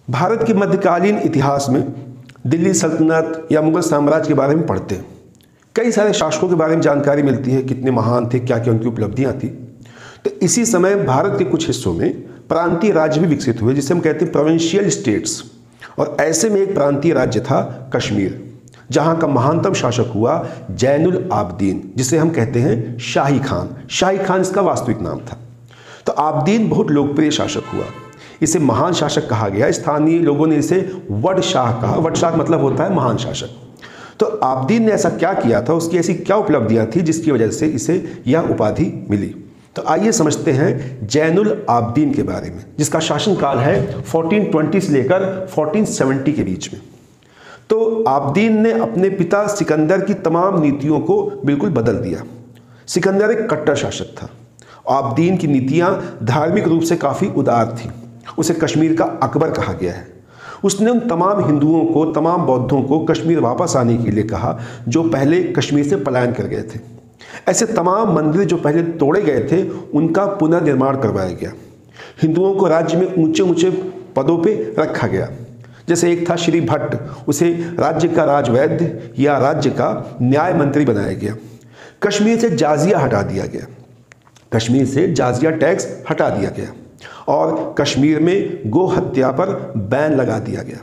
भारत के मध्यकालीन इतिहास में दिल्ली सल्तनत या मुगल साम्राज्य के बारे में पढ़ते हैं। कई सारे शासकों के बारे में जानकारी मिलती है, कितने महान थे, क्या क्या उनकी उपलब्धियां थी। तो इसी समय भारत के कुछ हिस्सों में प्रांतीय राज्य भी विकसित हुए, जिसे हम कहते हैं प्रोविंशियल स्टेट्स। और ऐसे में एक प्रांतीय राज्य था कश्मीर, जहां का महानतम शासक हुआ जैनुल आबदीन, जिसे हम कहते हैं शाही खान। शाही खान इसका वास्तविक नाम था। तो आबदीन बहुत लोकप्रिय शासक हुआ, इसे महान शासक कहा गया। स्थानीय लोगों ने इसे वड शाह कहा। वड शाह मतलब होता है महान शासक। तो आबदीन ने ऐसा क्या किया था, उसकी ऐसी क्या उपलब्धियां थी जिसकी वजह से इसे यह उपाधि मिली। तो आइए समझते हैं जैनुल आबदीन के बारे में, जिसका शासनकाल है 1420 से लेकर 1470 के बीच में। तो आबदीन ने अपने पिता सिकंदर की तमाम नीतियों को बिल्कुल बदल दिया। सिकंदर एक कट्टर शासक था। आबदीन की नीतियां धार्मिक रूप से काफ़ी उदार थीं। उसे कश्मीर का अकबर कहा गया है। उसने उन तमाम हिंदुओं को, तमाम बौद्धों को कश्मीर वापस आने के लिए कहा जो पहले कश्मीर से पलायन कर गए थे। ऐसे तमाम मंदिर जो पहले तोड़े गए थे उनका पुनर्निर्माण करवाया गया। हिंदुओं को राज्य में ऊंचे ऊंचे पदों पे रखा गया। जैसे एक था श्री भट्ट, उसे राज्य का राजवैद्य या राज्य का न्याय मंत्री बनाया गया। कश्मीर से जाजिया हटा दिया गया। कश्मीर से जाजिया टैक्स हटा दिया गया और कश्मीर में गो हत्या पर बैन लगा दिया गया।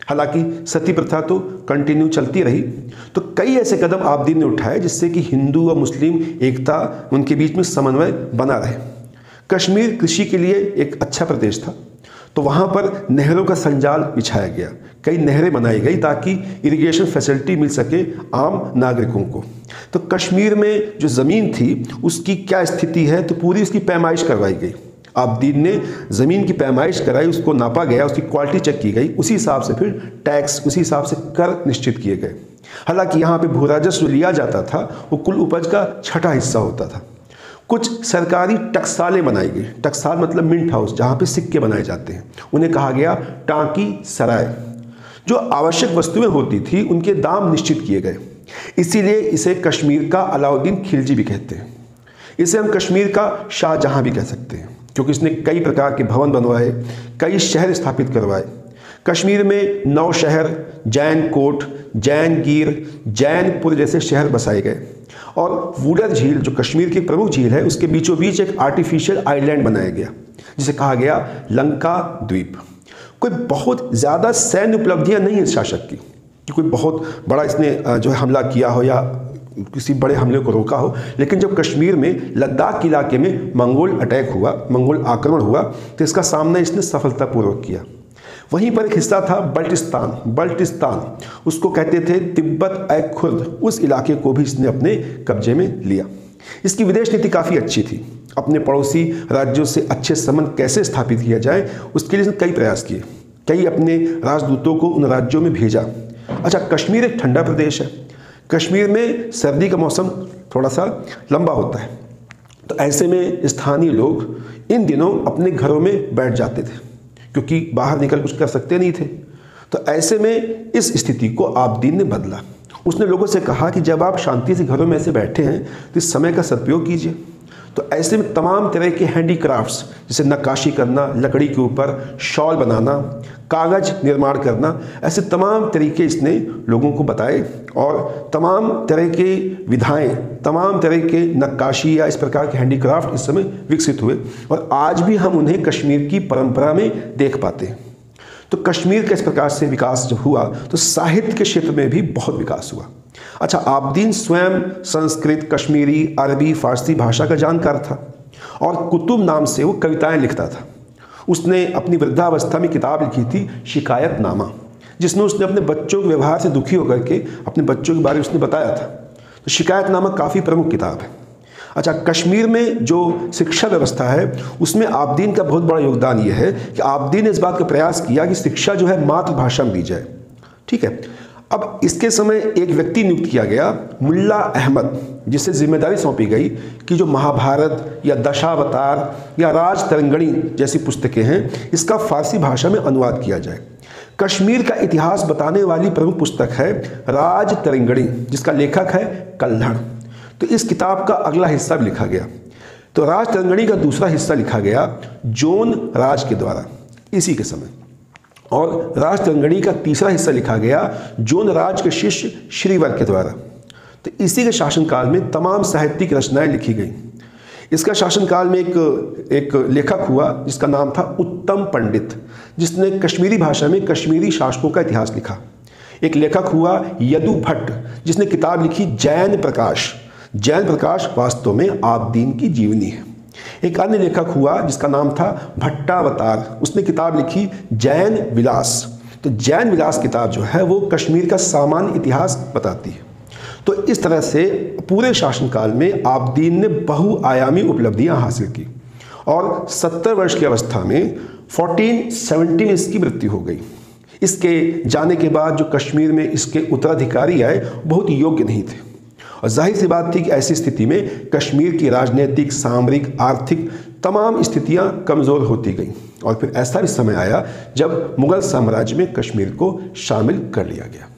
हालांकि सती प्रथा तो कंटिन्यू चलती रही। तो कई ऐसे कदम आबदीन ने उठाए जिससे कि हिंदू और मुस्लिम एकता, उनके बीच में समन्वय बना रहे। कश्मीर कृषि के लिए एक अच्छा प्रदेश था, तो वहाँ पर नहरों का संजाल बिछाया गया। कई नहरें बनाई गई ताकि इरिगेशन फैसिलिटी मिल सके आम नागरिकों को। तो कश्मीर में जो ज़मीन थी उसकी क्या स्थिति है, तो पूरी उसकी पैमाइश करवाई गई। आबदीन ने ज़मीन की पैमाइश कराई, उसको नापा गया, उसकी क्वालिटी चेक की गई। उसी हिसाब से फिर टैक्स, उसी हिसाब से कर निश्चित किए गए। हालांकि यहाँ पे भू राजस्व लिया जाता था वो कुल उपज का 6वां हिस्सा होता था। कुछ सरकारी टकसालें बनाई गई। टकसाल मतलब मिंट हाउस, जहाँ पे सिक्के बनाए जाते हैं, उन्हें कहा गया टांकी सराय। जो आवश्यक वस्तुएं होती थी उनके दाम निश्चित किए गए। इसीलिए इसे कश्मीर का अलाउद्दीन खिलजी भी कहते हैं। इसे हम कश्मीर का शाहजहां भी कह सकते हैं, क्योंकि इसने कई प्रकार के भवन बनवाए, कई शहर स्थापित करवाए। कश्मीर में 9 शहर, जैन कोट, जैन गिर, जैनपुर जैसे शहर बसाए गए। और वुडर झील, जो कश्मीर की प्रमुख झील है, उसके बीचों बीच एक आर्टिफिशियल आइलैंड बनाया गया जिसे कहा गया लंका द्वीप। कोई बहुत ज़्यादा सैन्य उपलब्धियां नहीं है इस शासक की कि कोई बहुत बड़ा इसने जो है हमला किया हो या किसी बड़े हमले को रोका हो। लेकिन जब कश्मीर में लद्दाख के इलाके में मंगोल अटैक हुआ, मंगोल आक्रमण हुआ, तो इसका सामना इसने सफलतापूर्वक किया। वहीं पर एक हिस्सा था बल्टिस्तान, उसको कहते थे तिब्बत ए खुर्द। उस इलाके को भी इसने अपने कब्जे में लिया। इसकी विदेश नीति काफ़ी अच्छी थी। अपने पड़ोसी राज्यों से अच्छे संबंध कैसे स्थापित किया जाए, उसके लिए इसने कई प्रयास किए। कई अपने राजदूतों को उन राज्यों में भेजा। अच्छा, कश्मीर एक ठंडा प्रदेश है। कश्मीर में सर्दी का मौसम थोड़ा सा लंबा होता है। तो ऐसे में स्थानीय लोग इन दिनों अपने घरों में बैठ जाते थे, क्योंकि बाहर निकल कुछ कर सकते नहीं थे। तो ऐसे में इस स्थिति को आबदीन ने बदला। उसने लोगों से कहा कि जब आप शांति से घरों में ऐसे बैठे हैं तो इस समय का सदुपयोग कीजिए। तो ऐसे में तमाम तरह के हैंडीक्राफ्ट्स, जैसे नक्काशी करना, लकड़ी के ऊपर शॉल बनाना, कागज निर्माण करना, ऐसे तमाम तरीके इसने लोगों को बताए। और तमाम तरह के विधाएं, तमाम तरह के नक्काशी या इस प्रकार के हैंडीक्राफ्ट इस समय विकसित हुए और आज भी हम उन्हें कश्मीर की परंपरा में देख पाते हैं। तो कश्मीर का इस प्रकार से विकास जब हुआ तो साहित्य के क्षेत्र में भी बहुत विकास हुआ। अच्छा, आबदीन स्वयं संस्कृत, कश्मीरी, अरबी, फारसी भाषा का जानकार था और कुतुब नाम से वो कविताएं लिखता था। उसने अपनी वृद्धावस्था में किताब लिखी थी शिकायतनामा, जिसमें उसने अपने बच्चों के व्यवहार से दुखी होकर के अपने बच्चों के बारे में उसने बताया था। तो शिकायतनामा काफ़ी प्रमुख किताब है। अच्छा, कश्मीर में जो शिक्षा व्यवस्था है उसमें आबदीन का बहुत बड़ा योगदान ये है कि आबदीन ने इस बात का प्रयास किया कि शिक्षा जो है मातृभाषा में दी जाए। ठीक है। अब इसके समय एक व्यक्ति नियुक्त किया गया, मुल्ला अहमद, जिसे जिम्मेदारी सौंपी गई कि जो महाभारत या दशावतार या राजतरंगिणी जैसी पुस्तकें हैं इसका फारसी भाषा में अनुवाद किया जाए। कश्मीर का इतिहास बताने वाली प्रमुख पुस्तक है राजतरंगिणी, जिसका लेखक है कल्हड़। तो इस किताब का अगला हिस्सा भी लिखा गया। तो राजतरंगिणी का दूसरा हिस्सा लिखा गया जोन राज के द्वारा इसी के समय। और राजतरंगिणी का तीसरा हिस्सा लिखा गया जोनराज के शिष्य श्रीवर के द्वारा। तो इसी के शासनकाल में तमाम साहित्यिक रचनाएं लिखी गई। इसका शासनकाल में एक लेखक हुआ जिसका नाम था उत्तम पंडित, जिसने कश्मीरी भाषा में कश्मीरी शासकों का इतिहास लिखा। एक लेखक हुआ यदु भट्ट, जिसने किताब लिखी जैन प्रकाश। जैन प्रकाश वास्तव में आबदीन की जीवनी है। एक अन्य लेखक हुआ जिसका नाम था भट्टावतार, उसने किताब लिखी जैन विलास। तो जैन विलास किताब जो है वो कश्मीर का सामान्य इतिहास बताती है। तो इस तरह से पूरे शासनकाल में आबदीन ने बहुआयामी उपलब्धियां हासिल की और 70 वर्ष की अवस्था में 1470 में इसकी मृत्यु हो गई। इसके जाने के बाद जो कश्मीर में इसके उत्तराधिकारी आए बहुत योग्य नहीं थे और जाहिर सी बात थी कि ऐसी स्थिति में कश्मीर की राजनीतिक, सामरिक, आर्थिक तमाम स्थितियां कमज़ोर होती गईं और फिर ऐसा भी समय आया जब मुगल साम्राज्य में कश्मीर को शामिल कर लिया गया।